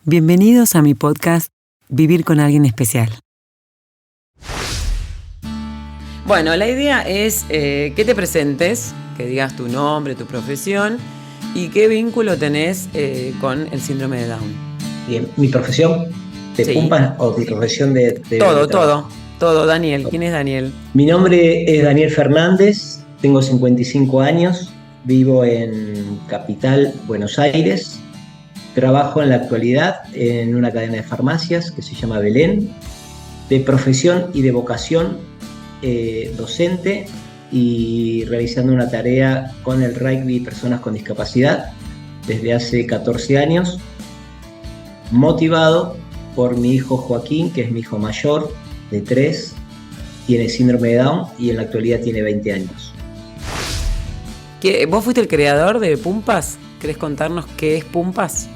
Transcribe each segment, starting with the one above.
Bienvenidos a mi podcast Vivir con alguien especial. Bueno, la idea es que te presentes, que digas tu nombre, tu profesión y qué vínculo tenés con el síndrome de Down. Bien, ¿mi profesión de Pumpas o mi profesión de Todo, Daniel. ¿Quién es Daniel? Mi nombre es Daniel Fernández, tengo 55 años, vivo en Capital, Buenos Aires. Trabajo en la actualidad en una cadena de farmacias que se llama Belén. De profesión y de vocación, docente y realizando una tarea con el rugby y personas con discapacidad desde hace 14 años, motivado por mi hijo Joaquín, que es mi hijo mayor, de 3, tiene síndrome de Down y en la actualidad tiene 20 años. ¿Vos fuiste el creador de Pumpas? ¿Querés contarnos qué es Pumpas?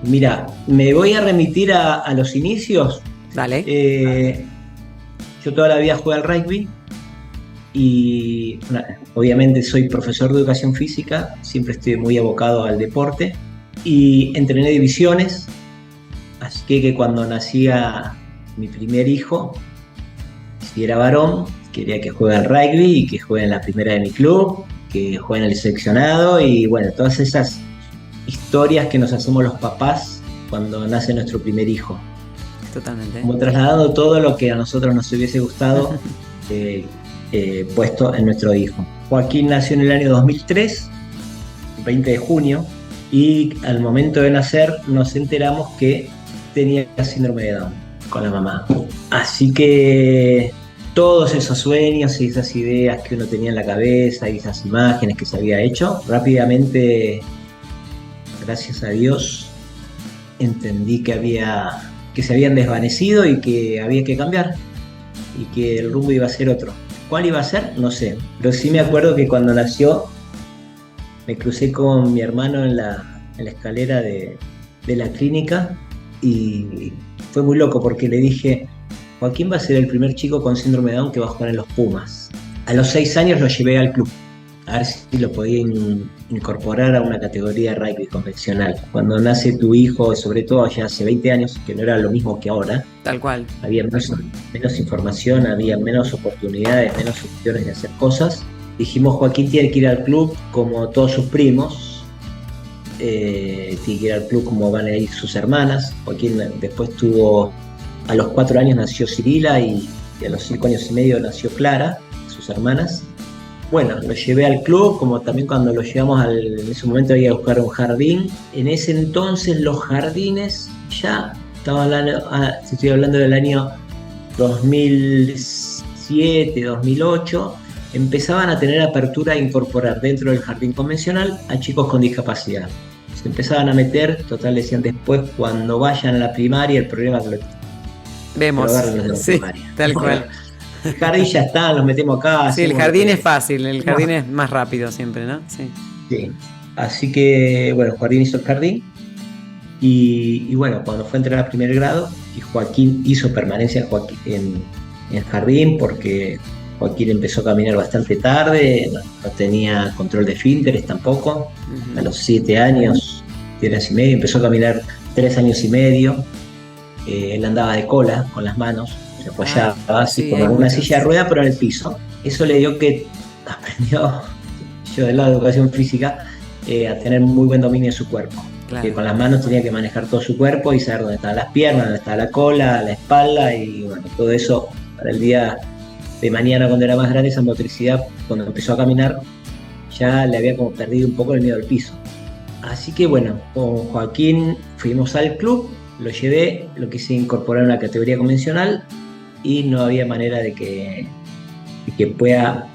Mira, me voy a remitir a los inicios. Dale. Yo toda la vida jugué al rugby y obviamente soy profesor de educación física, siempre estoy muy abocado al deporte y entrené divisiones, así que cuando nacía mi primer hijo, si era varón, quería que juegue al rugby y que juegue en la primera de mi club, que juegue en el seleccionado y bueno, todas esas historias que nos hacemos los papás cuando nace nuestro primer hijo. Totalmente. Como trasladando todo lo que a nosotros nos hubiese gustado puesto en nuestro hijo. Joaquín nació en el año 2003, 20 de junio, y al momento de nacer nos enteramos que tenía síndrome de Down con la mamá. Así que todos esos sueños y esas ideas que uno tenía en la cabeza y esas imágenes que se había hecho, rápidamente, gracias a Dios, entendí que se habían desvanecido y que había que cambiar y que el rumbo iba a ser otro. ¿Cuál iba a ser? No sé, pero sí me acuerdo que cuando nació me crucé con mi hermano en la escalera de la clínica y fue muy loco porque le dije: Joaquín va a ser el primer chico con síndrome de Down que va a jugar en los Pumas. A los 6 años lo llevé al club a ver si lo podía incorporar a una categoría de rugby convencional. Cuando nace tu hijo, sobre todo ya hace 20 años, que no era lo mismo que ahora, tal cual, había menos información, había menos oportunidades, menos opciones de hacer cosas. Dijimos: Joaquín tiene que ir al club como todos sus primos, tiene que ir al club como van a ir sus hermanas. Joaquín después a los 4 años nació Cirila y a los 5 años y medio nació Clara, sus hermanas. Bueno, lo llevé al club, como también cuando lo llevamos en ese momento había que buscar un jardín. En ese entonces los jardines ya estaban estoy hablando del año 2007, 2008, empezaban a tener apertura a incorporar dentro del jardín convencional a chicos con discapacidad. Se empezaban a meter, total decían después, cuando vayan a la primaria, el problema es que vemos, sí, tal cual. El jardín ya está, los metemos acá. Sí, el jardín es fácil, el jardín es más rápido siempre, ¿no? Sí. Así que, bueno, Joaquín hizo el jardín y bueno, cuando fue a entrar a primer grado, y Joaquín hizo permanencia en el jardín porque Joaquín empezó a caminar bastante tarde, no tenía control de esfínteres tampoco. A los 7 años, 7 años y medio, empezó a caminar 3 años y medio. Él andaba de cola con las manos, se apoyaba así como en una silla de rueda, pero en el piso. Eso le dio que aprendió, yo del lado de educación física, a tener muy buen dominio de su cuerpo. Claro. Que con las manos tenía que manejar todo su cuerpo y saber dónde estaban las piernas, dónde estaba la cola, la espalda, y bueno, todo eso para el día de mañana, cuando era más grande, esa motricidad, cuando empezó a caminar, ya le había como perdido un poco el miedo al piso. Así que bueno, con Joaquín fuimos al club, lo llevé, lo quise incorporar a una categoría convencional y no había manera de que pueda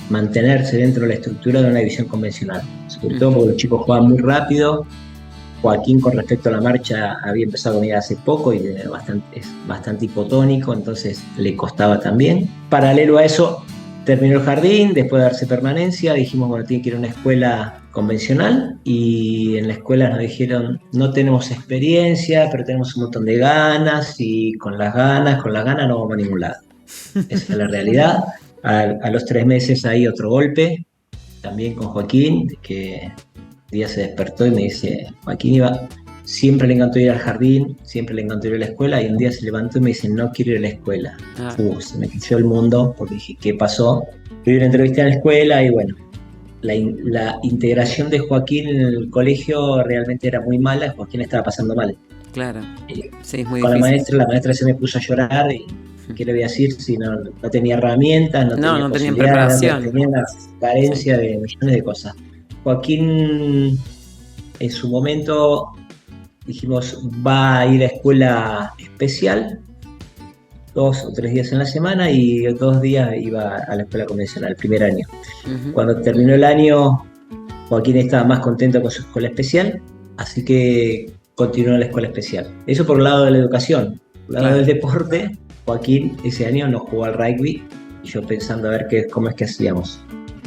mantenerse dentro de la estructura de una división convencional, sobre todo porque los chicos jugaban muy rápido. Joaquín, con respecto a la marcha, había empezado a venir hace poco y es bastante hipotónico, entonces le costaba también. Paralelo a eso, terminó el jardín, después de darse permanencia, dijimos: bueno, tiene que ir a una escuela convencional, y en la escuela nos dijeron: no tenemos experiencia, pero tenemos un montón de ganas, y con las ganas no vamos a ningún lado. Esa es la realidad. A los 3 meses hay otro golpe, también con Joaquín, que un día se despertó y me dice: Joaquín siempre le encantó ir al jardín, siempre le encantó ir a la escuela, y un día se levantó y me dice, no quiero ir a la escuela. Se me creció el mundo, porque dije, ¿qué pasó? Yo una entrevista en la escuela y bueno, la integración de Joaquín en el colegio realmente era muy mala, Joaquín estaba pasando mal. Claro, sí, es muy con difícil. la maestra se me puso a llorar y ¿qué le voy a decir si no tenía herramientas, No tenía tenían posibilidades, preparación. tenía una carencia Sí. de millones de cosas? Joaquín en su momento dijimos va a ir a escuela especial 2 o 3 días en la semana y 2 días iba a la escuela convencional, el primer año. Cuando terminó el año, Joaquín estaba más contento con su escuela especial, así que continuó en la escuela especial. Eso por el lado de la educación. Por el lado del deporte, Joaquín ese año no jugó al rugby y yo pensando a ver cómo es que hacíamos.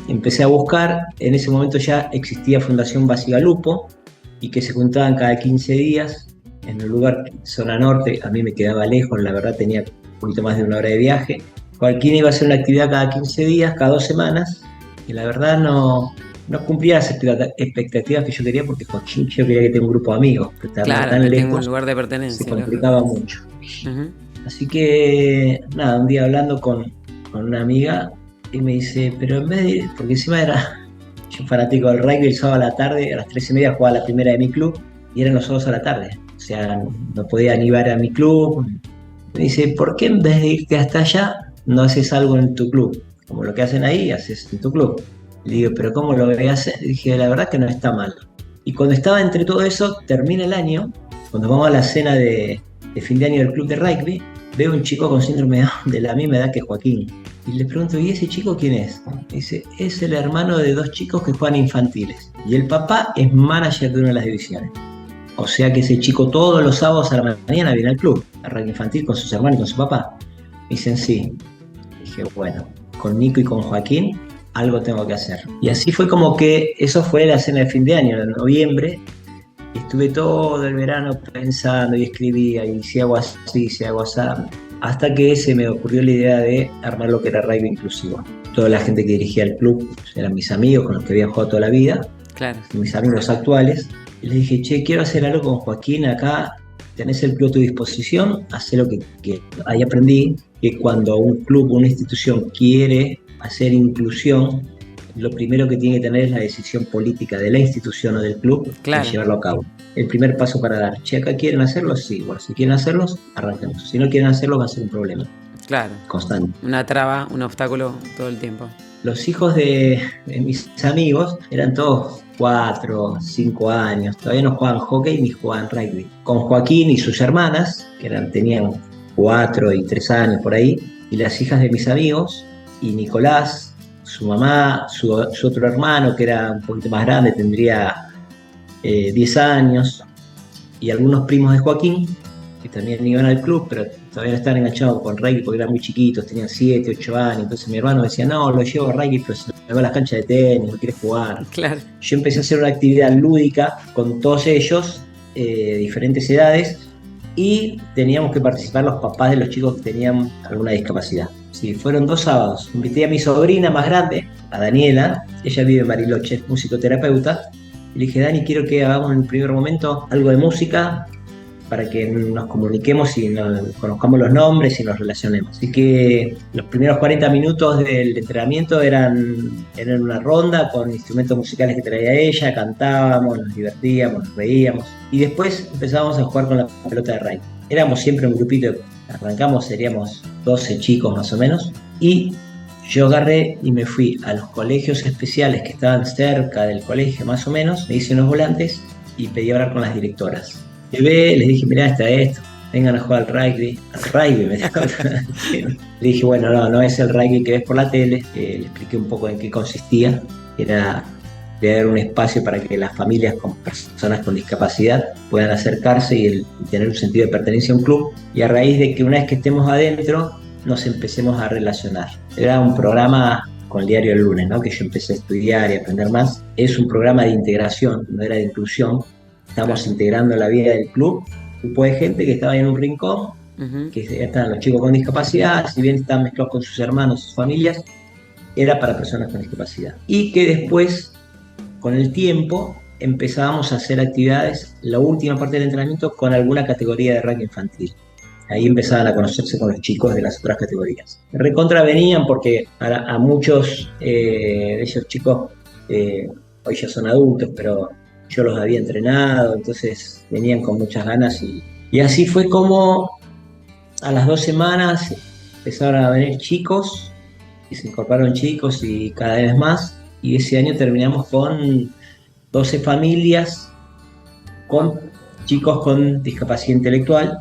Empecé a buscar, en ese momento ya existía Fundación Basigalupo y que se juntaban cada 15 días en un lugar, zona norte, a mí me quedaba lejos, la verdad tenía un poquito más de 1 hora de viaje. Joaquín iba a hacer una actividad cada 15 días, cada 2 semanas, y la verdad no cumplía las expectativas que yo quería, porque Joaquín yo quería que tenga un grupo de amigos, pero estar tan que lejos tengo un lugar de pertenencia. se complicaba mucho. Así que nada, un día hablando con una amiga y me dice, pero en vez de ir, porque encima era yo fanático del rugby, el sábado a la tarde, a las 3:30 jugaba la primera de mi club y eran los sábados a la tarde, o sea, no podía ni ir a mi club. Me dice, ¿por qué en vez de irte hasta allá no haces algo en tu club? Como lo que hacen ahí, haces en tu club. Le digo, ¿pero cómo lo voy a hacer? Y dije, la verdad que no está mal. Y cuando estaba entre todo eso, termina el año, cuando vamos a la cena de fin de año del club de rugby, veo un chico con síndrome de Down de la misma edad que Joaquín. Y le pregunto, ¿y ese chico quién es? Dice, es el hermano de 2 chicos que juegan infantiles. Y el papá es manager de una de las divisiones. O sea que ese chico todos los sábados a la mañana viene al club, a rugby infantil con sus hermanos y con su papá. Me dicen, sí. Dije, bueno, con Nico y con Joaquín algo tengo que hacer. Y así fue como que, eso fue la cena de fin de año, en noviembre. Estuve todo el verano pensando y escribía, y si hago así, si hago así, hasta que se me ocurrió la idea de armar lo que era rugby inclusivo. Toda la gente que dirigía el club eran mis amigos con los que había jugado toda la vida, mis amigos actuales. Y les dije, che, quiero hacer algo con Joaquín acá, tenés el club a tu disposición, hacé lo que ahí aprendí que cuando un club, una institución quiere hacer inclusión, lo primero que tiene que tener es la decisión política de la institución o del club para llevarlo a cabo. El primer paso para dar, che, acá quieren hacerlo, sí, bueno, si quieren hacerlos, arranquemos. Si no quieren hacerlo, va a ser un problema. Claro. Constante. Una traba, un obstáculo todo el tiempo. Los hijos de mis amigos eran todos 4, 5 años, todavía no jugaban hockey ni jugaban rugby. Con Joaquín y sus hermanas, que tenían 4 y 3 años por ahí, y las hijas de mis amigos, y Nicolás, su mamá, su otro hermano que era un poquito más grande, tendría 10 años, y algunos primos de Joaquín, que también iban al club, pero todavía no estaban enganchados con rugby porque eran muy chiquitos, tenían 7, 8 años, entonces mi hermano decía, no, lo llevo a rugby, pero se me va a las canchas de tenis, no quiere jugar. Claro. Yo empecé a hacer una actividad lúdica con todos ellos, diferentes edades, y teníamos que participar los papás de los chicos que tenían alguna discapacidad. Sí, fueron 2 sábados. Invité a mi sobrina más grande, a Daniela, ella vive en Bariloche, es musicoterapeuta, y le dije, Dani, quiero que hagamos en el primer momento algo de música para que nos comuniquemos y conozcamos los nombres y nos relacionemos. Así que los primeros 40 minutos del entrenamiento eran una ronda con instrumentos musicales que traía ella, cantábamos, nos divertíamos, nos reíamos, y después empezábamos a jugar con la pelota de rugby. Éramos siempre un grupito, arrancamos, seríamos 12 chicos más o menos, y yo agarré y me fui a los colegios especiales que estaban cerca del colegio más o menos, me hice unos volantes y pedí hablar con las directoras. Les dije, mirá, está esto, vengan a jugar al rugby. Le dije, bueno, no es el rugby que ves por la tele. Le expliqué un poco en qué consistía. Era crear un espacio para que las familias con personas con discapacidad puedan acercarse y tener un sentido de pertenencia a un club. Y a raíz de que una vez que estemos adentro, nos empecemos a relacionar. Era un programa con el diario El Lunes, ¿no? Que yo empecé a estudiar y a aprender más. Es un programa de integración, no era de inclusión. Estamos integrando la vida del club, un grupo de gente que estaba en un rincón, que estaban los chicos con discapacidad, si bien estaban mezclados con sus hermanos, sus familias, era para personas con discapacidad. Y que después, con el tiempo, empezábamos a hacer actividades, la última parte del entrenamiento, con alguna categoría de rugby infantil. Ahí empezaban a conocerse con los chicos de las otras categorías. Recontra venían porque a muchos de esos chicos, hoy ya son adultos, pero yo los había entrenado, entonces venían con muchas ganas y así fue como a las 2 semanas empezaron a venir chicos y se incorporaron chicos y cada vez más, y ese año terminamos con 12 familias con chicos con discapacidad intelectual,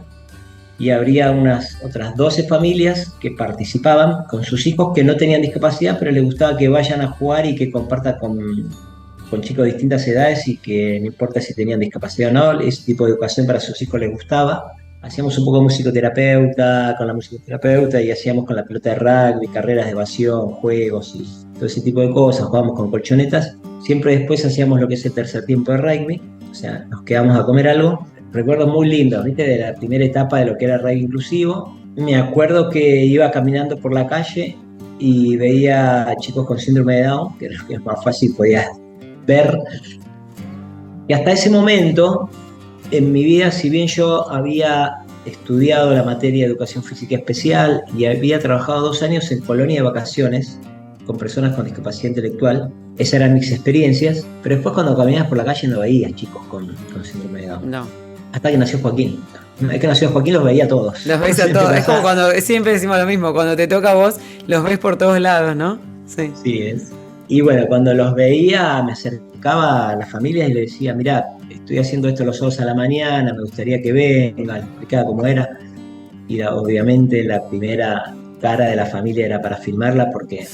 y habría unas otras 12 familias que participaban con sus hijos que no tenían discapacidad, pero les gustaba que vayan a jugar y que compartan con chicos de distintas edades, y que no importa si tenían discapacidad o no, ese tipo de educación para sus hijos les gustaba. Hacíamos un poco de musicoterapeuta con la musicoterapeuta, y hacíamos con la pelota de rugby, carreras de evasión, juegos y todo ese tipo de cosas. Jugábamos con colchonetas. Siempre después hacíamos lo que es el tercer tiempo de rugby, o sea, nos quedamos a comer algo. Recuerdo muy lindo, ¿viste? De la primera etapa de lo que era rugby inclusivo. Me acuerdo que iba caminando por la calle y veía a chicos con síndrome de Down, que es más fácil, podías ver. Y hasta ese momento, en mi vida, si bien yo había estudiado la materia de educación física especial y había trabajado 2 años en colonia de vacaciones con personas con discapacidad intelectual, esas eran mis experiencias, pero después cuando caminabas por la calle no veías chicos con síndrome de Down. No. Hasta que nació Joaquín. Es que nació Joaquín, los veía a todos. Los ves a todos. Es como cuando siempre decimos lo mismo, cuando te toca a vos, los ves por todos lados, ¿no? Sí. Sí, es. Y bueno, cuando los veía, me acercaba a las familias y le decía, mirá, estoy haciendo esto los sábados a la mañana, me gustaría que vengan, explicaba cómo era. Y obviamente la primera cara de la familia era para filmarla, porque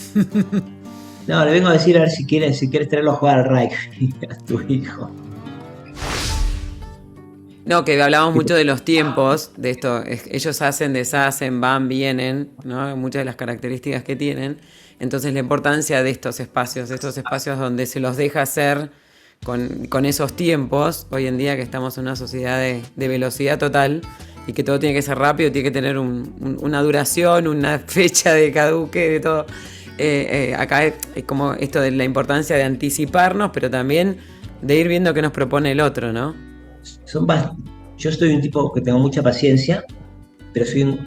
no, le vengo a decir a ver si quieres traerlo a jugar al rugby a tu hijo. No, que hablábamos mucho de los tiempos, de esto, ellos hacen, deshacen, van, vienen, ¿no? Muchas de las características que tienen. Entonces la importancia de estos espacios donde se los deja hacer con esos tiempos, hoy en día que estamos en una sociedad de velocidad total y que todo tiene que ser rápido, tiene que tener una duración, una fecha de caduque, de todo. Acá es como esto de la importancia de anticiparnos, pero también de ir viendo qué nos propone el otro, ¿no? Yo soy un tipo que tengo mucha paciencia, pero soy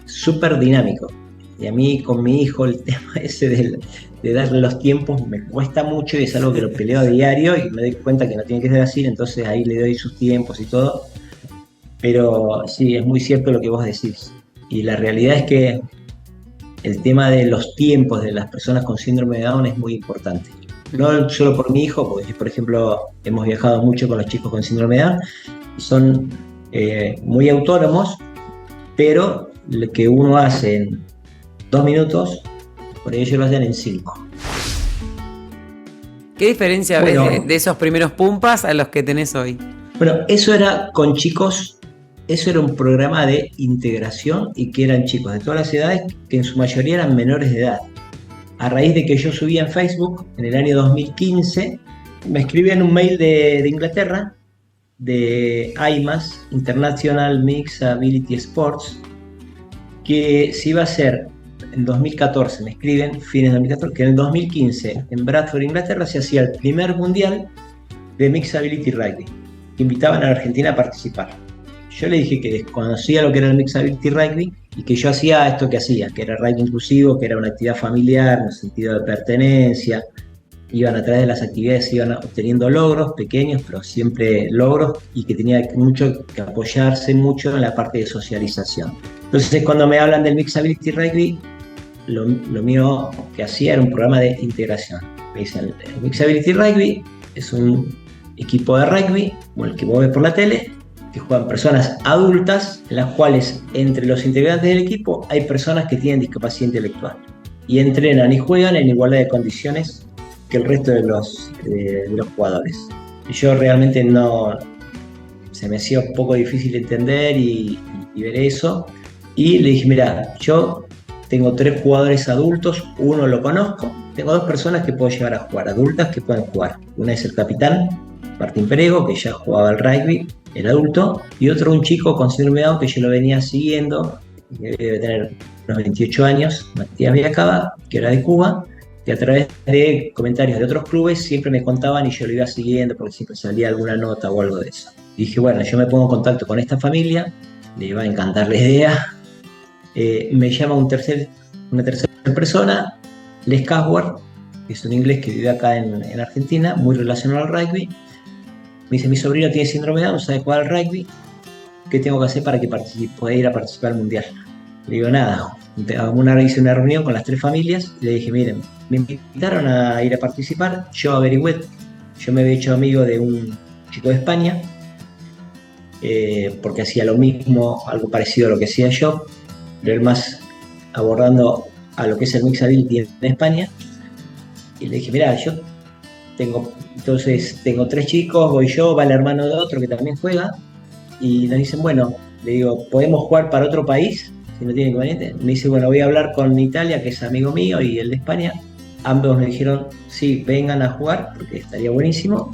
súper dinámico. Y a mí con mi hijo el tema ese de darle los tiempos me cuesta mucho, y es algo que lo peleo a diario y me doy cuenta que no tiene que ser así, entonces ahí le doy sus tiempos y todo. Pero sí, es muy cierto lo que vos decís. Y la realidad es que el tema de los tiempos de las personas con síndrome de Down es muy importante. No solo por mi hijo, porque por ejemplo hemos viajado mucho con los chicos con síndrome de Down y son muy autónomos, pero lo que uno hace en 2 minutos, por ellos lo hacen en 5. ¿Qué diferencia ves de esos primeros pumpas a los que tenés hoy? Bueno, eso era con chicos, eso era un programa de integración y que eran chicos de todas las edades, que en su mayoría eran menores de edad. A raíz de que yo subí en Facebook, en el año 2015, me escribían un mail de Inglaterra, de IMAS, International Mixed Ability Sports, que se iba a hacer en 2014, me escriben, fines de 2014, que en el 2015, en Bradford, Inglaterra, se hacía el primer mundial de Mixed Ability Rugby, que invitaban a la Argentina a participar. Yo le dije que desconocía lo que era el Mixed Ability Rugby y que yo hacía esto que hacía, que era rugby inclusivo, que era una actividad familiar, en el sentido de pertenencia. Iban a través de las actividades, iban obteniendo logros pequeños, pero siempre logros, y que tenía mucho que apoyarse mucho en la parte de socialización. Entonces, cuando me hablan del Mixed Ability Rugby, lo mío que hacía era un programa de integración. Me dicen, el Mixed Ability Rugby es un equipo de rugby, como el que vos ves por la tele, que juegan personas adultas, en las cuales entre los integrantes del equipo hay personas que tienen discapacidad intelectual, y entrenan y juegan en igualdad de condiciones que el resto de los jugadores. Y yo realmente no, se me hacía un poco difícil entender y ver eso, y le dije, mira, yo tengo 3 jugadores adultos, uno lo conozco, tengo 2 personas que puedo llevar a jugar, adultas que pueden jugar. Una es el capitán, Martín Perego, que ya jugaba al rugby, el adulto, y otro un chico con síndrome de Down que yo lo venía siguiendo, que debe tener unos 28 años, Matías Villacaba, que era de Cuba, que a través de comentarios de otros clubes siempre me contaban y yo lo iba siguiendo porque siempre salía alguna nota o algo de eso. Y dije, bueno, yo me pongo en contacto con esta familia, le va a encantar la idea. Me llama una tercera persona, Les Casward, que es un inglés que vive acá en Argentina, muy relacionado al rugby. Me dice, mi sobrino tiene síndrome de Down, sabe jugar al rugby, ¿qué tengo que hacer para que pueda ir a participar al mundial? Le digo, nada, hice una reunión con las 3 familias y le dije, miren, me invitaron a ir a participar, yo averigüé, yo me había hecho amigo de un chico de España, porque hacía lo mismo, algo parecido a lo que hacía yo, pero él más abordando a lo que es el Mixability en España. Y le dije, mira, yo tengo 3 chicos, voy yo, va el hermano de otro que también juega, y nos dicen, bueno, le digo, ¿podemos jugar para otro país? Si no tiene inconveniente. Me dice, bueno, voy a hablar con Italia, que es amigo mío, y el de España. Ambos me dijeron, sí, vengan a jugar, porque estaría buenísimo.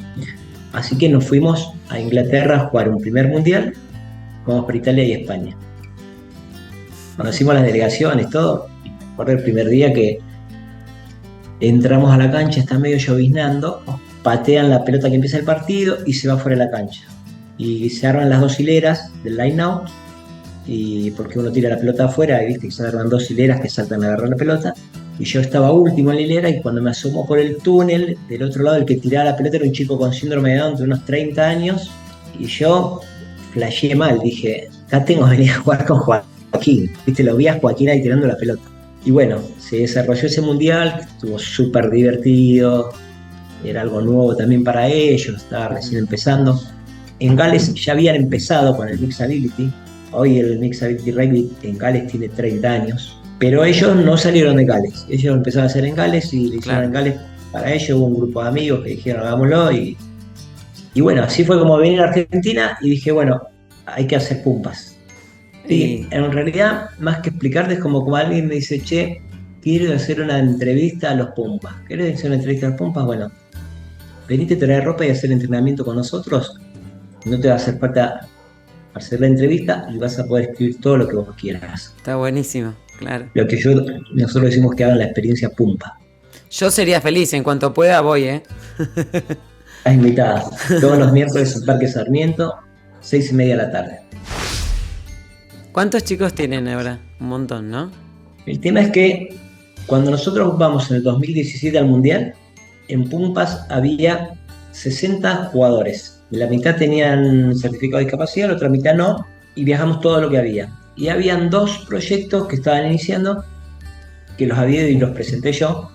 Así que nos fuimos a Inglaterra a jugar un primer mundial, jugamos para Italia y España. Conocimos las delegaciones, todo. Recuerdo el primer día que entramos a la cancha, está medio lloviznando, patean la pelota que empieza el partido y se va fuera de la cancha. Y se arman las 2 hileras del line out, y porque uno tira la pelota afuera y viste que se arman 2 hileras que saltan a agarrar la pelota, y yo estaba último en la hilera, y cuando me asomó por el túnel del otro lado, el que tiraba la pelota era un chico con síndrome de Down de unos 30 años, y yo flasheé mal, dije, acá tengo que venir a jugar con Joaquín, viste, lo vi a Joaquín ahí tirando la pelota. Y bueno, se desarrolló ese mundial, estuvo súper divertido, era algo nuevo también para ellos, estaba recién empezando. En Gales ya habían empezado con el Mixability, hoy el Mixability Rugby en Gales tiene 30 años, pero ellos no salieron de Gales, ellos empezaron a hacer en Gales y le hicieron en Gales para ellos, hubo un grupo de amigos que dijeron hagámoslo, y bueno, así fue como vine a Argentina y dije, bueno, hay que hacer pumpas. Sí, en realidad, más que explicarte, es como alguien me dice, che, quiero hacer una entrevista a los Pumpas. ¿Querés hacer una entrevista a los Pumpas? Bueno, venite a traer ropa y hacer entrenamiento con nosotros. No te va a hacer falta hacer la entrevista y vas a poder escribir todo lo que vos quieras. Está buenísimo, claro. Lo que nosotros decimos que hagan la experiencia Pumpa. Yo sería feliz, en cuanto pueda voy, Estás invitada. Todos los miércoles en Parque Sarmiento, 6:30 de la tarde. ¿Cuántos chicos tienen ahora? Un montón, ¿no? El tema es que cuando nosotros vamos en el 2017 al Mundial, en Pumpas había 60 jugadores. La mitad tenían certificado de discapacidad, la otra mitad no, y viajamos todo lo que había. Y habían 2 proyectos que estaban iniciando, que los había y los presenté yo.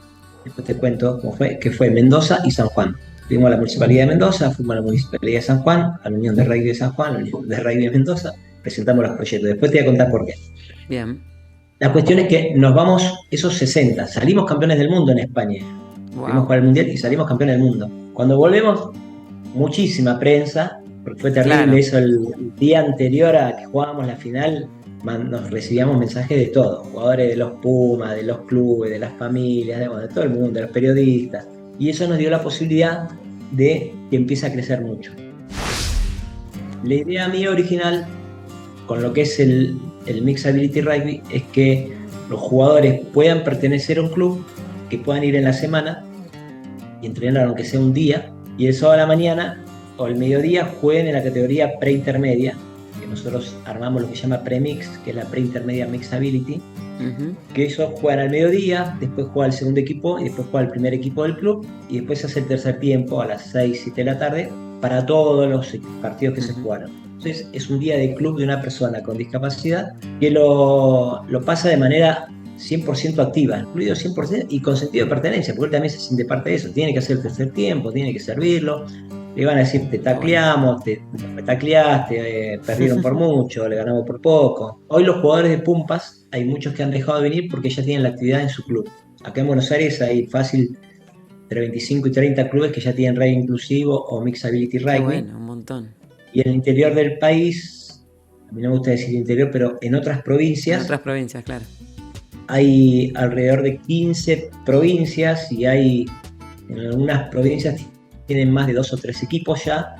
Después te cuento cómo fue, que fue Mendoza y San Juan. Fuimos a la Municipalidad de Mendoza, fuimos a la Municipalidad de San Juan, a la Unión de Rugby de San Juan, a la Unión de Rugby de Mendoza, presentamos los proyectos. Después te voy a contar por qué. Bien. La cuestión es que nos vamos esos 60, salimos campeones del mundo en España. Wow. Fuimos para el Mundial y salimos campeones del mundo. Cuando volvemos, muchísima prensa, porque fue terrible, claro. Eso el día anterior a que jugábamos la final, nos recibíamos mensajes de todo, jugadores de los Pumas, de los clubes, de las familias, de todo el mundo, de los periodistas, y eso nos dio la posibilidad de que empiece a crecer mucho. La idea mía original con lo que es el Mixability Rugby es que los jugadores puedan pertenecer a un club, que puedan ir en la semana y entrenar aunque sea un día, y el sábado a la mañana o el mediodía jueguen en la categoría preintermedia, que nosotros armamos lo que se llama premix, que es la preintermedia Mixability, que ellos juegan al mediodía, después juega el segundo equipo y después juega el primer equipo del club, y después se hace el tercer tiempo a las 6, 7 de la tarde para todos los partidos que se jugaron. Entonces es un día de club de una persona con discapacidad que lo pasa de manera 100% activa, incluido 100% y con sentido de pertenencia, porque él también se siente parte de eso, tiene que hacer el tercer tiempo, tiene que servirlo, le van a decir te tacleamos, me tacleaste, perdieron por mucho, le ganamos por poco. Hoy los jugadores de Pumpas, hay muchos que han dejado de venir porque ya tienen la actividad en su club. Acá en Buenos Aires hay fácil entre 25 y 30 clubes que ya tienen rugby inclusivo o Mixability Rugby. Bueno, un montón. Y en el interior del país, a mí no me gusta decir interior, pero en otras provincias. En otras provincias, claro. Hay alrededor de 15 provincias y hay en algunas provincias tienen más de 2 o 3 equipos ya.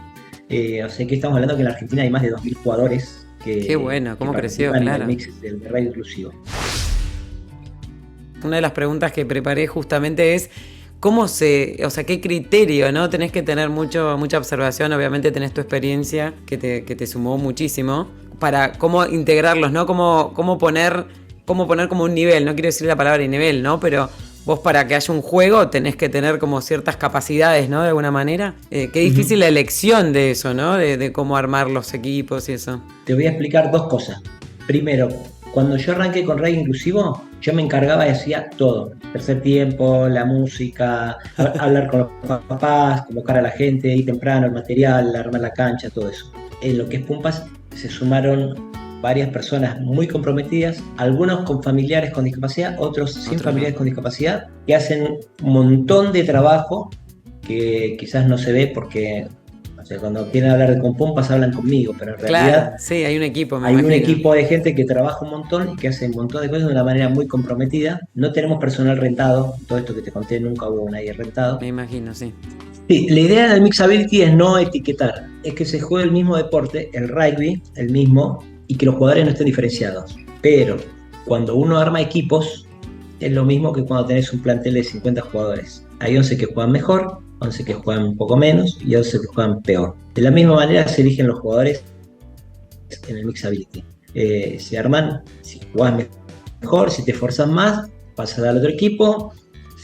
O sea que estamos hablando que en la Argentina hay más de 2.000 jugadores que. Qué bueno, cómo creció, claro. En el mix del rugby inclusivo. una de las preguntas que preparé justamente es qué criterio, ¿no? Tenés que tener mucha observación, obviamente tenés tu experiencia que te sumó muchísimo, para cómo integrarlos, ¿no? Cómo poner como un nivel, no quiero decir la palabra nivel, ¿no? Pero vos para que haya un juego tenés que tener como ciertas capacidades, ¿no? De alguna manera. Qué difícil la elección de eso, ¿no? De cómo armar los equipos y eso. Te voy a explicar dos cosas. Primero, cuando yo arranqué con Rugby Inclusivo, yo me encargaba y hacía todo. Tercer tiempo, la música, hablar con los papás, convocar a la gente, ir temprano, el material, armar la cancha, todo eso. En lo que es Pumpas se sumaron varias personas muy comprometidas, algunos con familiares con discapacidad, otros sin familiares con discapacidad, que hacen un montón de trabajo que quizás no se ve porque, o sea, cuando quieren hablar de con Pumpas hablan conmigo, pero en realidad claro, sí, hay un equipo, hay un equipo de gente que trabaja un montón y que hace un montón de cosas de una manera muy comprometida. No tenemos personal rentado, todo esto que te conté nunca hubo nadie rentado. Me imagino, sí. Sí, la idea del Mixability es no etiquetar, es que se juegue el mismo deporte, el rugby, el mismo, y que los jugadores no estén diferenciados. Pero cuando uno arma equipos, es lo mismo que cuando tenés un plantel de 50 jugadores. Hay 11 que juegan mejor, 11 que juegan un poco menos y 11 que juegan peor. De la misma manera se eligen los jugadores en el Mixability. Se arman, si jugás mejor, si te esforzas más, pasas al otro equipo.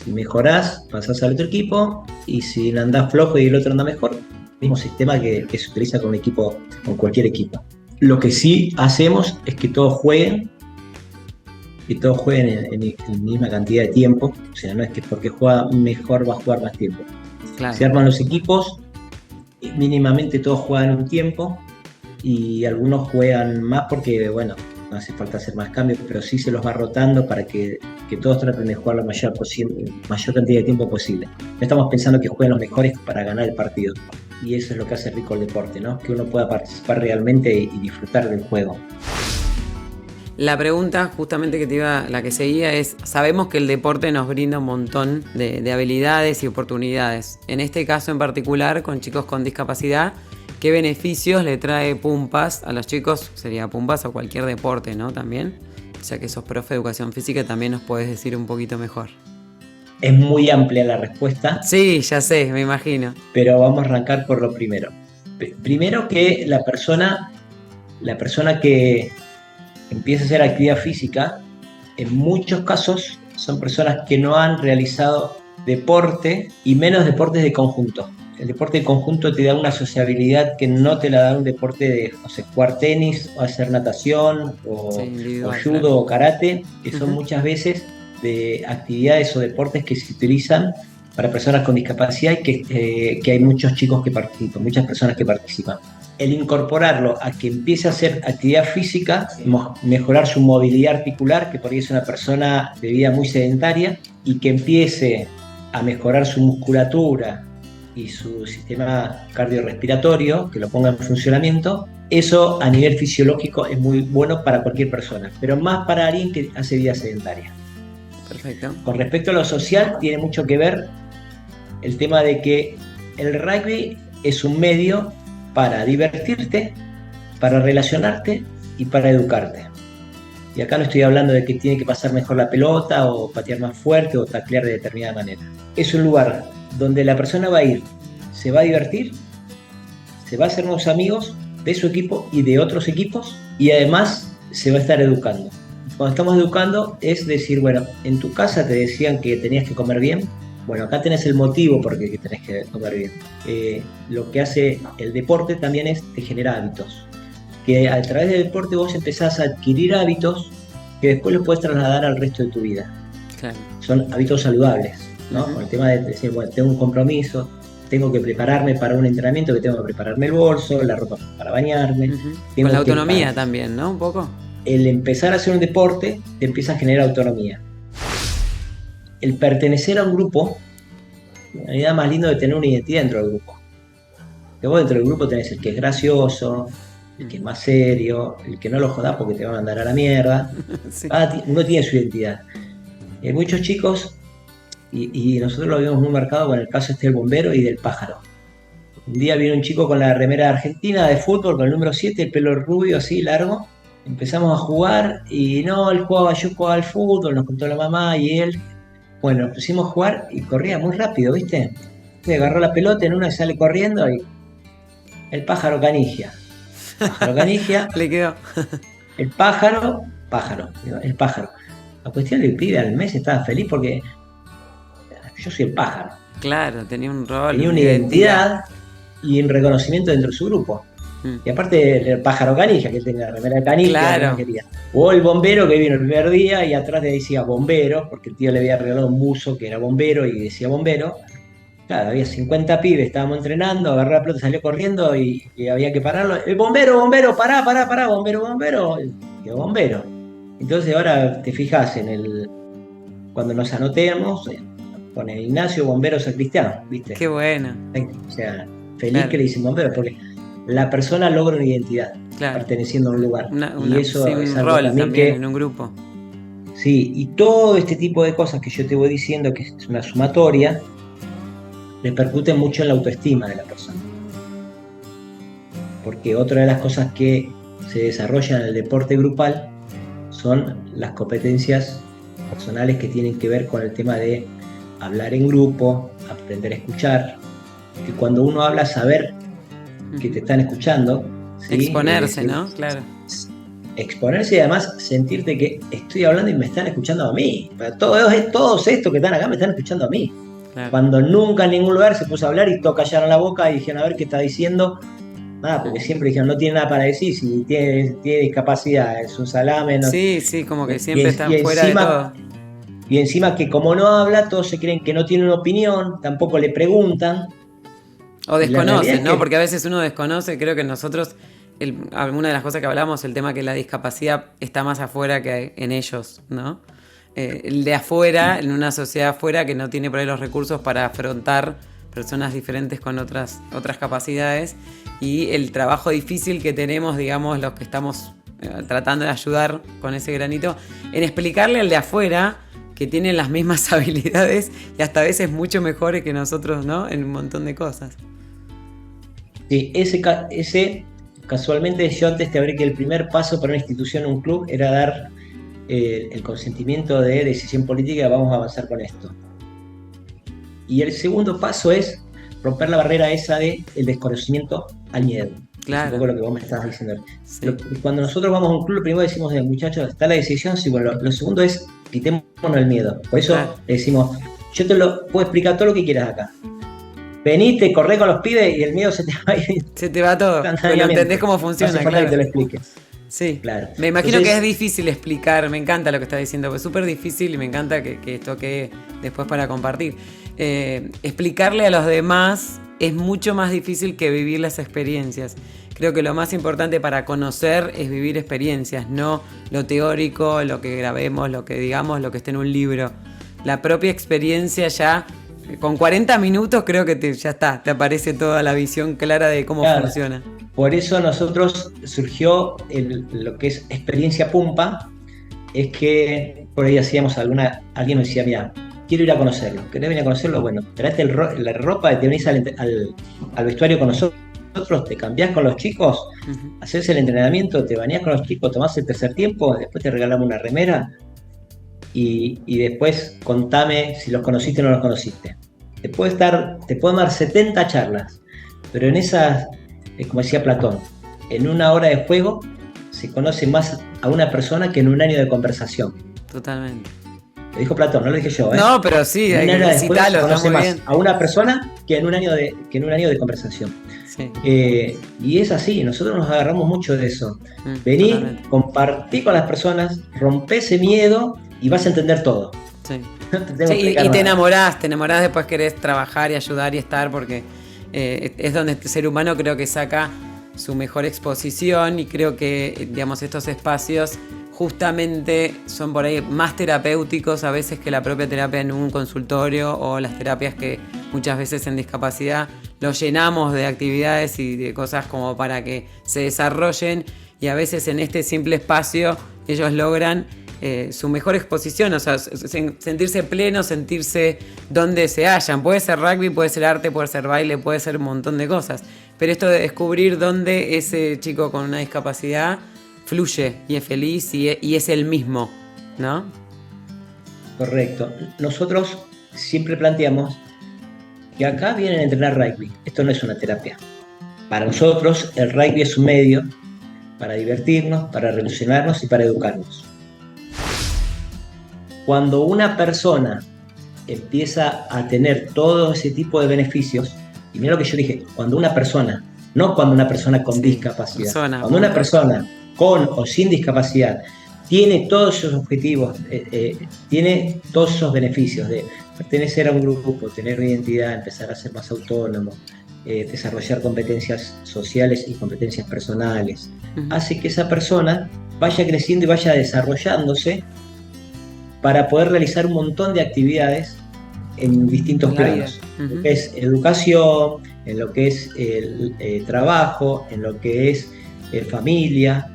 Si mejorás, pasás al otro equipo, y si andás flojo y el otro anda mejor, mismo sistema que se utiliza con cualquier equipo. Lo que sí hacemos es que todos jueguen, en la misma cantidad de tiempo, o sea, no es que porque juega mejor va a jugar más tiempo. Claro. Se arman los equipos, mínimamente todos juegan un tiempo, y algunos juegan más porque, bueno, no hace falta hacer más cambios, pero sí se los va rotando para que todos traten de jugar la mayor cantidad de tiempo posible. No estamos pensando que jueguen los mejores para ganar el partido. Y eso es lo que hace rico el deporte, ¿no? Que uno pueda participar realmente y disfrutar del juego. La pregunta justamente la que seguía es, sabemos que el deporte nos brinda un montón de habilidades y oportunidades. En este caso en particular, con chicos con discapacidad, ¿qué beneficios le trae Pumpas a los chicos? Sería Pumpas o cualquier deporte, ¿no? También, ya que sos profe de educación física, también nos podés decir un poquito mejor. Es muy amplia la respuesta. Sí, ya sé, me imagino. Pero vamos a arrancar por lo primero. Primero que la persona que empieza a hacer actividad física, en muchos casos son personas que no han realizado deporte y menos deportes de conjunto. El deporte de conjunto te da una sociabilidad que no te la da un deporte de, no sé, jugar tenis, o hacer natación, o judo, claro, o karate, que son muchas veces de actividades o deportes que se utilizan para personas con discapacidad y que hay muchos chicos que participan, muchas personas que participan. El incorporarlo a que empiece a hacer actividad física, mejorar su movilidad articular, que por ahí es una persona de vida muy sedentaria, y que empiece a mejorar su musculatura y su sistema cardiorrespiratorio, que lo ponga en funcionamiento, eso a nivel fisiológico es muy bueno para cualquier persona, pero más para alguien que hace vida sedentaria. Perfecto. Con respecto a lo social, tiene mucho que ver el tema de que el rugby es un medio para divertirte, para relacionarte y para educarte. Y acá no estoy hablando de que tiene que pasar mejor la pelota o patear más fuerte o taclear de determinada manera. Es un lugar donde la persona va a ir, se va a divertir, se va a hacer nuevos amigos de su equipo y de otros equipos, y además se va a estar educando. Cuando estamos educando es decir, bueno, en tu casa te decían que tenías que comer bien, bueno, acá tenés el motivo por qué tenés que comer bien. Lo que hace el deporte también es te genera hábitos, que a través del deporte vos empezás a adquirir hábitos que después los puedes trasladar al resto de tu vida. Claro. Son hábitos saludables, ¿no? Con el tema de decir, bueno, tengo un compromiso, tengo que prepararme para un entrenamiento, que tengo que prepararme el bolso, la ropa para bañarme. Con la autonomía también, ¿no? Un poco. El empezar a hacer un deporte te empieza a generar autonomía. El pertenecer a un grupo, la idea más lindo de tener una identidad dentro del grupo. Que vos dentro del grupo tenés el que es gracioso, el que es más serio, el que no lo jodás porque te va a mandar a la mierda. Sí. Uno tiene su identidad. Hay muchos chicos, y nosotros lo vimos muy marcado con el caso del bombero y del pájaro. Un día vino un chico con la remera argentina de fútbol, con el número 7, el pelo rubio así, largo, empezamos a jugar y no, yo jugaba al fútbol, nos contó la mamá y él. Bueno, nos pusimos a jugar y corría muy rápido, ¿viste? Se agarró la pelota en una y sale corriendo y el pájaro canigia. Pájaro canigia, Le quedó. el pájaro, digo, el pájaro. La cuestión del pibe al mes estaba feliz porque yo soy el pájaro. Claro, tenía un rol, Tenía una una identidad. identidad y un reconocimiento dentro de su grupo. Mm. Y aparte el pájaro canija, que tenía la remera de canija, que no Claro, quería. O el bombero que vino el primer día y atrás le decía bombero, porque el tío le había regalado un buzo que era bombero y decía bombero. Claro, había 50 pibes, estábamos entrenando, agarró la pelota, salió corriendo y había que pararlo. El bombero, bombero, pará, bombero, bombero. Y bombero. Entonces ahora te fijas cuando nos anotemos, pone Ignacio Bombero Sacristiano, ¿viste? qué bueno. O sea, feliz Claro, que le dicen bombero, porque la persona logra una identidad claro. perteneciendo a un lugar. Y eso Sí, es un algo rol también también que, en un grupo. sí, y todo este tipo de cosas que yo te voy diciendo, que es una sumatoria, repercute mucho en la autoestima de la persona. Porque otra de las cosas que se desarrollan en el deporte grupal son las competencias personales que tienen que ver con el tema de hablar en grupo, aprender a escuchar, que cuando uno habla saber que te están escuchando, ¿sí? Exponerse, ¿no? Claro. Exponerse y además sentirte que estoy hablando y me están escuchando a mí. Todos estos que están acá me están escuchando a mí. Claro. Cuando nunca en ningún lugar se puso a hablar y todos callaron la boca y dijeron a ver qué está diciendo. Nada, porque siempre dijeron no tiene nada para decir, si tiene discapacidad, es un salame. No. Sí, sí, como que Y, siempre están fuera de todo. y encima que como no habla, todos se creen que no tiene una opinión, tampoco le preguntan. O Y la realidad desconocen, es ¿no? que, Porque a veces uno desconoce, creo que nosotros, alguna de las cosas que hablamos, el tema que la discapacidad está más afuera que en ellos, ¿no? El de afuera, en una sociedad afuera que no tiene por ahí los recursos para afrontar personas diferentes con otras capacidades, y el trabajo difícil que tenemos, digamos, los que estamos tratando de ayudar con ese granito, en explicarle al de afuera que tienen las mismas habilidades y hasta a veces mucho mejores que nosotros, ¿no? En un montón de cosas. sí, ese casualmente yo antes te hablé que el primer paso para una institución, un club, era dar el consentimiento de decisión política, vamos a avanzar con esto. Y el segundo paso es romper la barrera esa de el desconocimiento al miedo. Claro. Es un poco lo que vos me estabas diciendo. Sí. Cuando nosotros vamos a un club, lo primero decimos, muchachos, está la decisión, sí, bueno, lo segundo es quitémonos el miedo. Por eso Claro. le decimos, yo te lo puedo explicar todo lo que quieras acá. Venite, corre con los pibes y el miedo se te va a ir. Se te va todo. Pero entendés cómo funciona, no hace falta claro. que te lo explique. Sí, claro. Me imagino Entonces, que es difícil explicar, me encanta lo que estás diciendo, es súper difícil y me encanta que esto quede después para compartir. Explicarle a los demás es mucho más difícil que vivir las experiencias. Creo que lo más importante para conocer es vivir experiencias, no lo teórico, lo que grabemos, lo que digamos, lo que esté en un libro. La propia experiencia ya, con 40 minutos creo que ya está, te aparece toda la visión clara de cómo funciona. Por eso nosotros surgió lo que es experiencia Pumpa, es que por ahí hacíamos alguien nos decía, mira, quiero ir a conocerlo, ¿querés venir a conocerlo? Bueno, traete la ropa y te venís al vestuario con nosotros, te cambiás con los chicos, haces el entrenamiento, te bañás con los chicos, tomás el tercer tiempo, después te regalamos una remera y después contame si los conociste o no los conociste. Te puedo dar 70 charlas, pero en esas, como decía Platón, en una hora de juego se conoce más a una persona que en un año de conversación. Totalmente. Lo dijo Platón, no lo dije yo, ¿eh? No, pero sí, hay que citarlo, se conoce más bien. a una persona que en un año de conversación. Sí. Y es así, nosotros nos agarramos mucho de eso. Vení, totalmente. Compartí con las personas, rompé ese miedo y vas a entender todo. Sí. No te Sí, y te enamorás, después querés trabajar y ayudar y estar, porque es donde este ser humano creo que saca su mejor exposición, y creo que, digamos, estos espacios justamente son por ahí más terapéuticos a veces que la propia terapia en un consultorio, o las terapias que muchas veces en discapacidad los llenamos de actividades y de cosas como para que se desarrollen, y a veces en este simple espacio ellos logran su mejor exposición, o sea, sentirse plenos, sentirse donde se hallan. Puede ser rugby, puede ser arte, puede ser baile, puede ser un montón de cosas, pero esto de descubrir dónde ese chico con una discapacidad fluye y es feliz y es el mismo, ¿no? Correcto. Nosotros siempre planteamos que acá vienen a entrenar rugby. Esto no es una terapia. Para nosotros el rugby es un medio para divertirnos, para relacionarnos y para educarnos. Cuando una persona empieza a tener todo ese tipo de beneficios, y mira lo que yo dije, cuando una persona, no cuando una persona con discapacidad, cuando una persona con o sin discapacidad tiene todos esos objetivos, tiene todos esos beneficios de pertenecer a un grupo, tener una identidad, empezar a ser más autónomo, desarrollar competencias sociales y competencias personales, hace que esa persona vaya creciendo y vaya desarrollándose para poder realizar un montón de actividades en distintos planos, en lo que es educación, en lo que es el trabajo, en lo que es familia,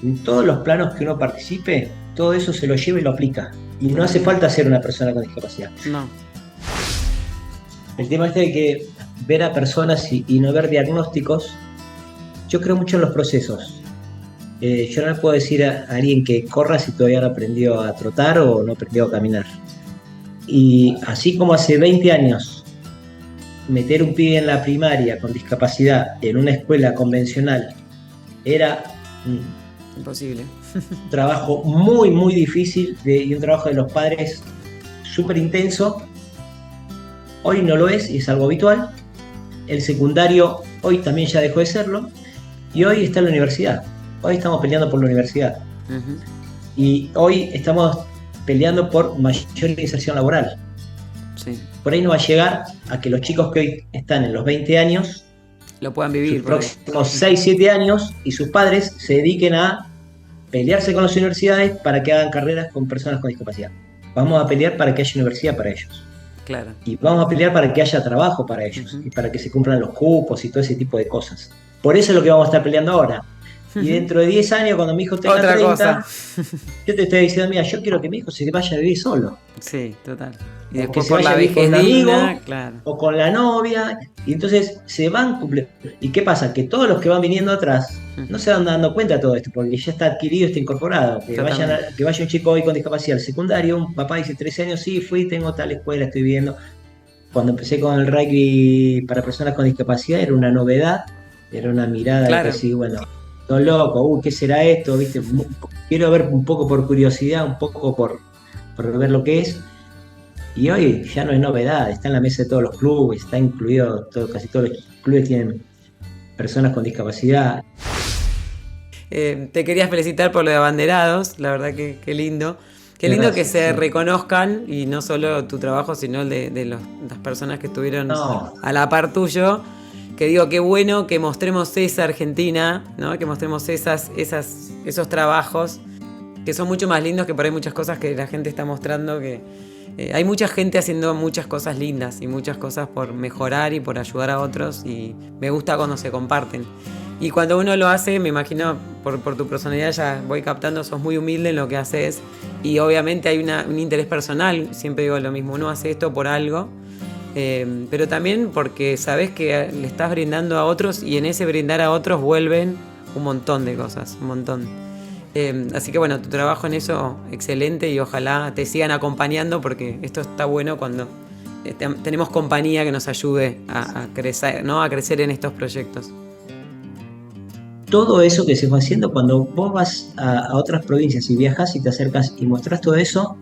en todos los planos que uno participe, todo eso se lo lleva y lo aplica. Y no hace falta ser una persona con discapacidad. No. El tema este de que ver a personas y no ver diagnósticos, yo creo mucho en los procesos. Yo no le puedo decir a alguien que corra si todavía no aprendió a trotar o no aprendió a caminar. Y así como hace 20 años meter un pibe en la primaria con discapacidad en una escuela convencional era imposible. Un trabajo muy, muy difícil y un trabajo de los padres súper intenso. Hoy no lo es y es algo habitual. El secundario hoy también ya dejó de serlo y hoy está en la universidad. Hoy estamos peleando por la universidad. Y hoy estamos peleando por mayor inserción laboral. Sí. Por ahí no va a llegar a que los chicos que hoy están en los 20 años lo puedan vivir. Sus próximos 6, 7 años y sus padres se dediquen a pelearse con las universidades para que hagan carreras con personas con discapacidad. Vamos a pelear para que haya universidad para ellos. Claro. Y vamos a pelear para que haya trabajo para ellos y para que se cumplan los cupos y todo ese tipo de cosas. Por eso es lo que vamos a estar peleando ahora. Y dentro de 10 años, cuando mi hijo tenga otra 30, cosa. Yo te estoy diciendo, mira, yo quiero que mi hijo se vaya a vivir solo. Sí, total. Y O después que por se la vaya a vivir con vejez un amigo, digna, claro. o con la novia, y entonces se van cumpliendo. ¿Y qué pasa? Que todos los que van viniendo atrás no se van dando cuenta de todo esto, porque ya está adquirido, está incorporado. Que vaya un chico hoy con discapacidad al secundario, un papá dice 13 años, sí, fui, tengo tal escuela, estoy viendo. Cuando empecé con el rugby para personas con discapacidad era una novedad, era una mirada de que sí, bueno, todo loco, ¿qué será esto? ¿Viste? Quiero ver un poco por curiosidad, un poco por ver lo que es. Y hoy ya no es novedad, está en la mesa de todos los clubes, está incluido, casi todos los clubes tienen personas con discapacidad. Te quería felicitar por lo de abanderados, la verdad que qué lindo. Qué lindo que se reconozcan, y no solo tu trabajo, sino el de las personas que estuvieron a la par tuyo. Que digo, qué bueno que mostremos esa Argentina, ¿no? Que mostremos esos trabajos, que son mucho más lindos que por ahí muchas cosas que la gente está mostrando, que hay mucha gente haciendo muchas cosas lindas y muchas cosas por mejorar y por ayudar a otros, y me gusta cuando se comparten. Y cuando uno lo hace, me imagino, por tu personalidad ya voy captando, sos muy humilde en lo que haces, y obviamente hay un interés personal, siempre digo lo mismo, uno hace esto por algo, pero también porque sabés que le estás brindando a otros, y en ese brindar a otros vuelven un montón de cosas, un montón. Así que bueno, tu trabajo en eso, excelente, y ojalá te sigan acompañando, porque esto está bueno cuando tenemos compañía que nos ayude a crecer, ¿no? A crecer en estos proyectos. Todo eso que se fue haciendo, cuando vos vas a otras provincias y viajas y te acercas y mostrás todo eso,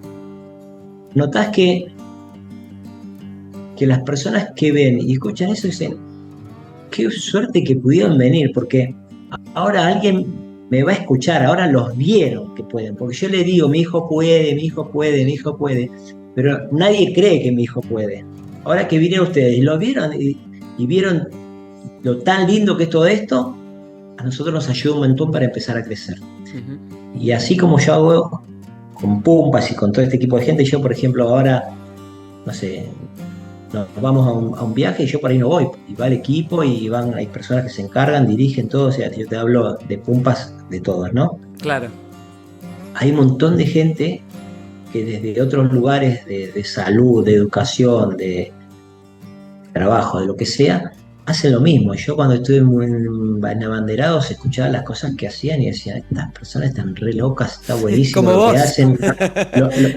notás que las personas que ven y escuchan eso dicen, qué suerte que pudieron venir, porque ahora alguien me va a escuchar, ahora los vieron que pueden, porque yo le digo, mi hijo puede, mi hijo puede, mi hijo puede, pero nadie cree que mi hijo puede. Ahora que vinieron ustedes y lo vieron y vieron lo tan lindo que es todo esto, a nosotros nos ayuda un montón para empezar a crecer. Y así como yo hago con Pumpas y con todo este equipo de gente, yo por ejemplo ahora, no sé, nos vamos a un viaje y yo por ahí no voy, y va el equipo y hay personas que se encargan, dirigen todo, o sea, yo te hablo de Pumpas de todos, ¿no? Claro. Hay un montón de gente que desde otros lugares de salud, de educación, de trabajo, de lo que sea, hacen lo mismo. Yo cuando estuve en Abanderados escuchaba las cosas que hacían y decía, estas personas están re locas, está buenísimo Como lo que vos. hacen.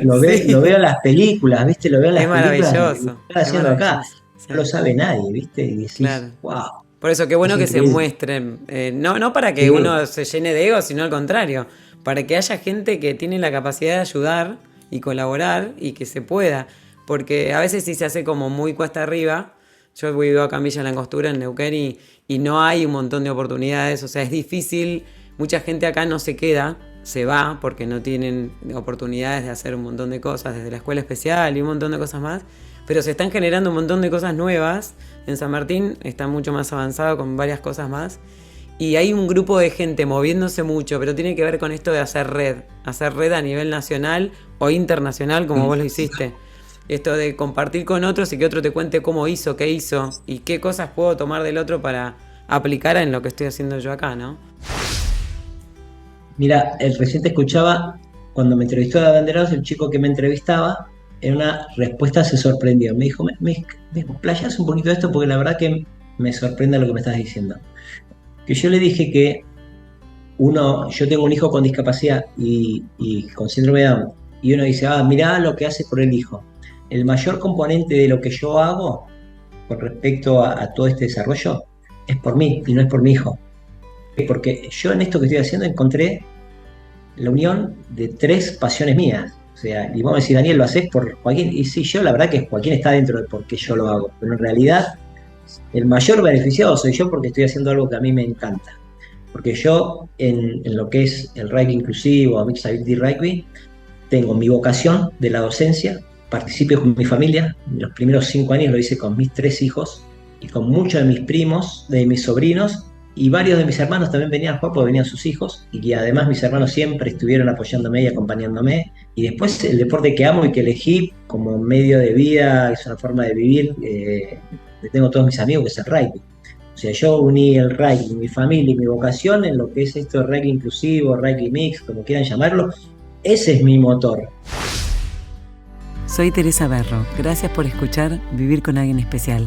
Lo veo Sí, en las películas, ¿viste? Lo veo en es las películas de lo que maravilloso, están es haciendo acá. maravilloso. No lo Sí, sabe nadie, ¿viste? Y decís, claro. wow, Por eso, qué es bueno que se increíble. muestren, no para que Sí, uno se llene de ego, sino al contrario, para que haya gente que tiene la capacidad de ayudar y colaborar y que se pueda. Porque a veces sí se hace como muy cuesta arriba. Yo vivo acá en Villa Langostura, en Neuquén, y no hay un montón de oportunidades, o sea, es difícil. Mucha gente acá no se queda, se va porque no tienen oportunidades de hacer un montón de cosas, desde la escuela especial y un montón de cosas más, pero se están generando un montón de cosas nuevas. En San Martín está mucho más avanzado con varias cosas más. Y hay un grupo de gente moviéndose mucho, pero tiene que ver con esto de hacer red a nivel nacional o internacional, como vos lo hiciste. Esto de compartir con otros y que otro te cuente cómo hizo, qué hizo y qué cosas puedo tomar del otro para aplicar en lo que estoy haciendo yo acá, ¿no? mira, el reciente escuchaba, cuando me entrevistó de Abanderados, el chico que me entrevistaba, en una respuesta se sorprendió. Me dijo, me explayás un poquito de esto porque la verdad que me sorprende lo que me estás diciendo. Que yo le dije que yo tengo un hijo con discapacidad y con síndrome de Down, y uno dice, mirá lo que hace por el hijo. El mayor componente de lo que yo hago con respecto a todo este desarrollo es por mí y no es por mi hijo. Porque yo en esto que estoy haciendo encontré la unión de tres pasiones mías. O sea, y vamos a decir, Daniel, lo haces por Joaquín. Y sí, yo la verdad que Joaquín está dentro de por qué yo lo hago. Pero en realidad, el mayor beneficiado soy yo porque estoy haciendo algo que a mí me encanta. Porque yo, en lo que es el rugby inclusivo, Mixed Ability Rugby, tengo mi vocación de la docencia, participo con mi familia. Los primeros 5 años lo hice con mis 3 hijos y con muchos de mis primos, de mis sobrinos, y varios de mis hermanos también venían a jugar porque venían sus hijos, y que además mis hermanos siempre estuvieron apoyándome y acompañándome. Y después el deporte que amo y que elegí como medio de vida, es una forma de vivir, tengo todos mis amigos, que es el rugby. O sea, yo uní el rugby, mi familia y mi vocación en lo que es esto de rugby inclusivo, rugby mix, como quieran llamarlo. Ese es mi motor. Soy Teresa Berro. Gracias por escuchar Vivir con Alguien Especial.